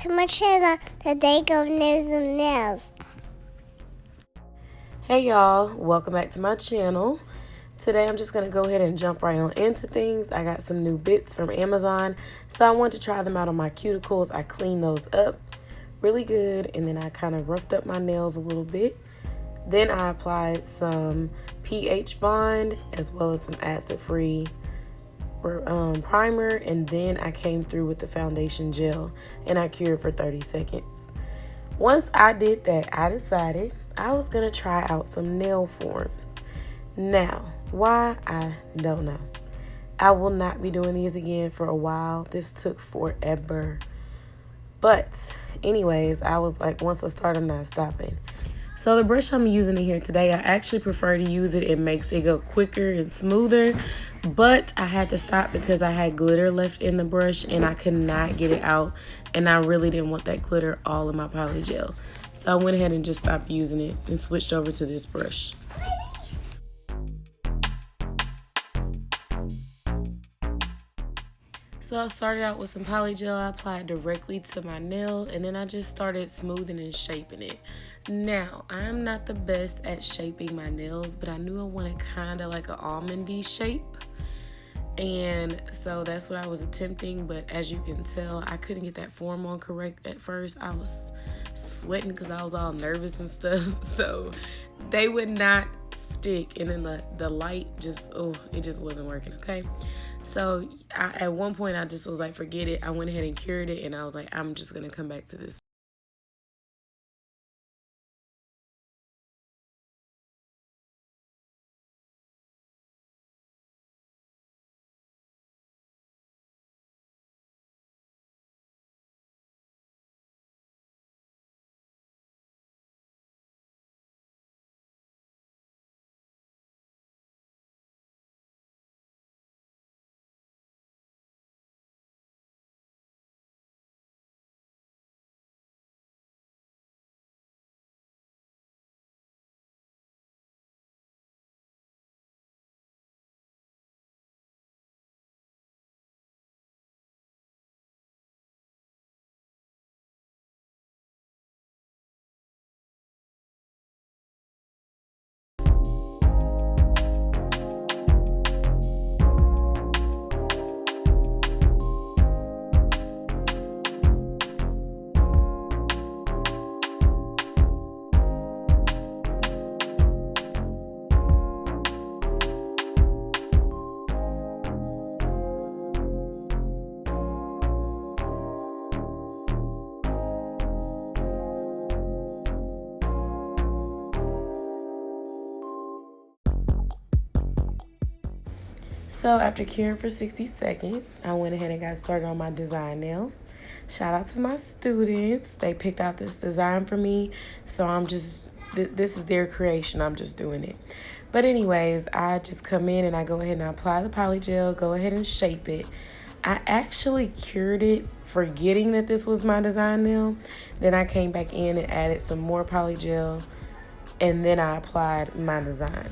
back to my channel. Today going to do some nails. Hey y'all, welcome back to my channel. Today I'm just going to go ahead and jump right on into things. I got some new bits from Amazon, so I want to try them out on my cuticles. I cleaned those up really good, and then I kind of roughed up my nails a little bit. Then I applied some pH bond as well as some acid-free primer, and then I came through with the foundation gel and I cured for 30 seconds. Once I did that, I decided I was gonna try out some nail forms. Now, why? I don't know. I will not be doing these again for a while. This took forever. But anyways, I was like, once I start, I'm not stopping. So the brush I'm using in here today, I actually prefer to use it. It makes it go quicker and smoother. But I had to stop because I had glitter left in the brush and I could not get it out. And I really didn't want that glitter all in my polygel. So I went ahead and just stopped using it and switched over to this brush. So I started out with some polygel. I applied directly to my nail, and then I just started smoothing and shaping it. Now, I'm not the best at shaping my nails, but I knew I wanted kind of like an almondy shape. And so that's what I was attempting, but as you can tell, I couldn't get that form on correct at first. I was sweating because I was all nervous and stuff, so they would not stick, and then the light just, it just wasn't working, okay? So at one point I just was like, forget it. I went ahead and cured it, and I was like, I'm just gonna come back to this. So after curing for 60 seconds, I went ahead and got started on my design nail. Shout out to my students. They picked out this design for me. So I'm just, this is their creation. I'm just doing it. But anyways, I just come in and I go ahead and I apply the polygel, go ahead and shape it. I actually cured it forgetting that this was my design nail. Then I came back in and added some more polygel, and then I applied my design.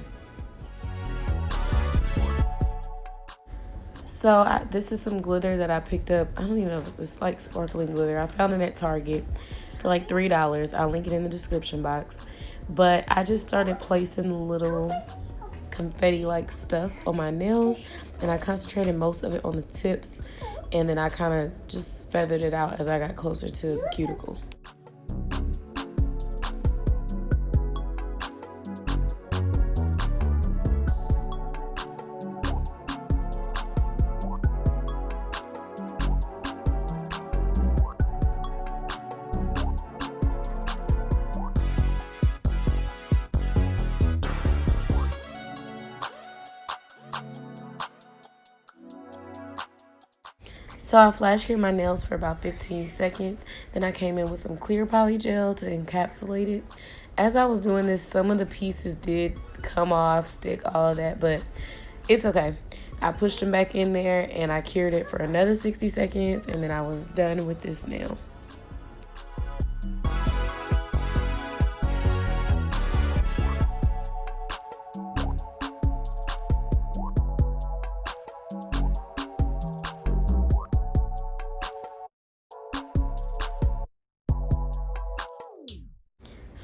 So this is some glitter that I picked up. I don't even know if it's like sparkling glitter. I found it at Target for like $3. I'll link it in the description box. But I just started placing little confetti-like stuff on my nails, and I concentrated most of it on the tips, and then I kind of just feathered it out as I got closer to the cuticle. So I flash cured my nails for about 15 seconds. Then I came in with some clear polygel to encapsulate it. As I was doing this, some of the pieces did come off, stick, all of that, but it's okay. I pushed them back in there and I cured it for another 60 seconds, and then I was done with this nail.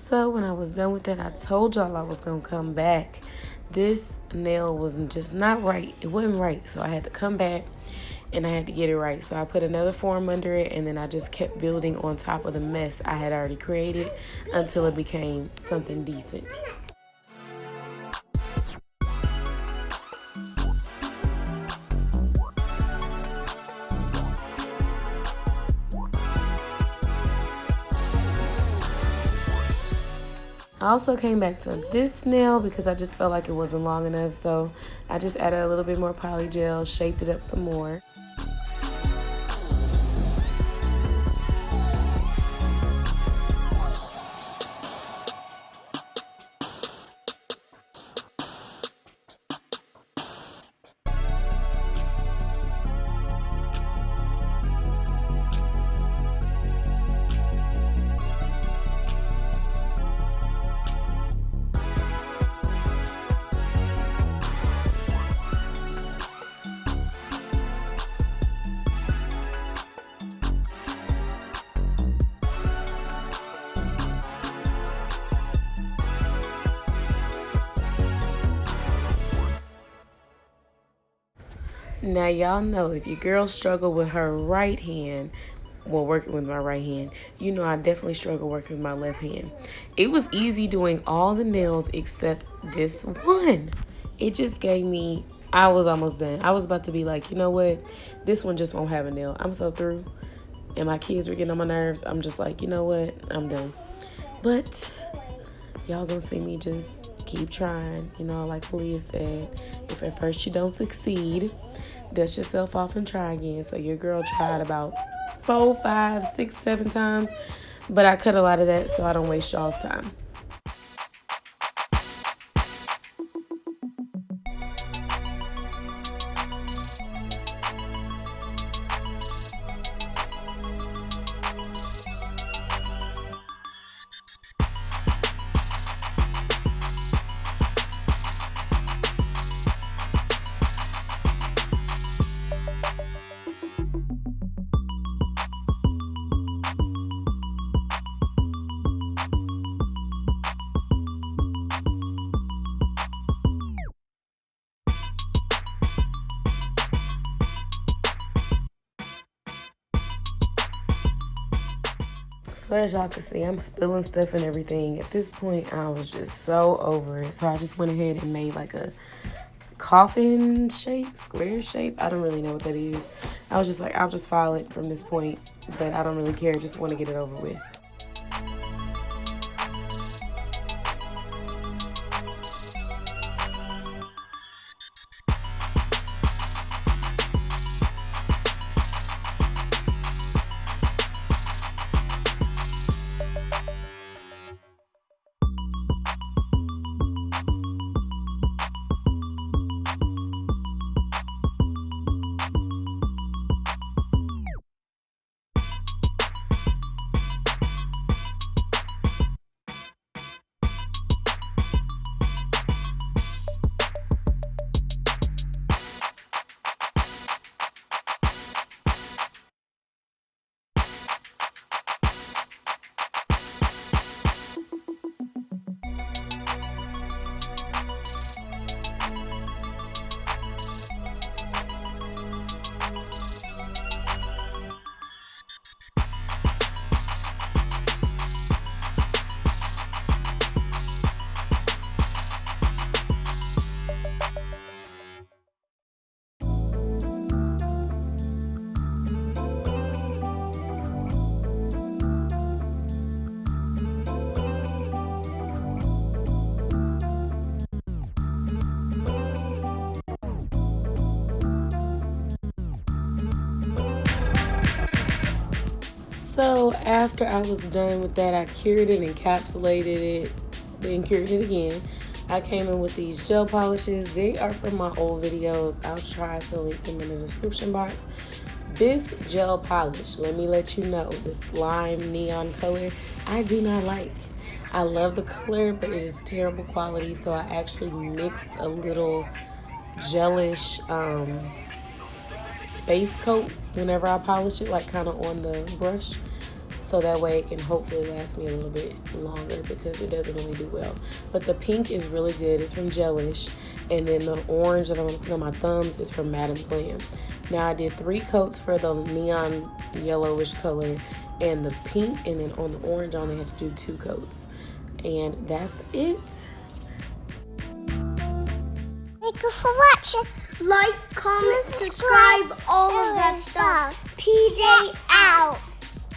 So when I was done with that, I told y'all I was gonna come back. This nail was just not right. It wasn't right, so I had to come back and I had to get it right. So I put another form under it, and then I just kept building on top of the mess I had already created until it became something decent. I also came back to this nail because I just felt like it wasn't long enough, so I just added a little bit more polygel, shaped it up some more. Now y'all know if your girl struggle with her right hand, well, working with my right hand, you know I definitely struggle working with my left hand. It was easy doing all the nails except this one. It just gave me, I was almost done. I was about to be like, you know what? This one just won't have a nail. I'm so through. And my kids were getting on my nerves. I'm just like, you know what? I'm done. But y'all gonna see me just keep trying. You know, like Leah said, if at first you don't succeed, dust yourself off and try again. So your girl tried about 4, 5, 6, 7 times, but I cut a lot of that so I don't waste y'all's time. So as y'all can see, I'm spilling stuff and everything. At this point, I was just so over it. So I just went ahead and made like a coffin shape, square shape. I don't really know what that is. I was just like, I'll just file it from this point, but I don't really care. Just want to get it over with. So after I was done with that, I cured it, encapsulated it, then cured it again. I came in with these gel polishes. They are from my old videos. I'll try to link them in the description box. This gel polish, let me let you know, this lime neon color, I do not like. I love the color, but it is terrible quality, so I actually mixed a little gelish base coat whenever I polish it, like kind of on the brush. so that way it can hopefully last me a little bit longer because it doesn't really do well. But the pink is really good. It's from Gelish. And then the orange that I'm going to put on my thumbs is from Madam Glam. Now I did 3 coats for the neon yellowish color and the pink, and then on the orange I only had to do 2 coats. And that's it. Thank you for watching. Like, comment, subscribe, all of that stuff. PJ out.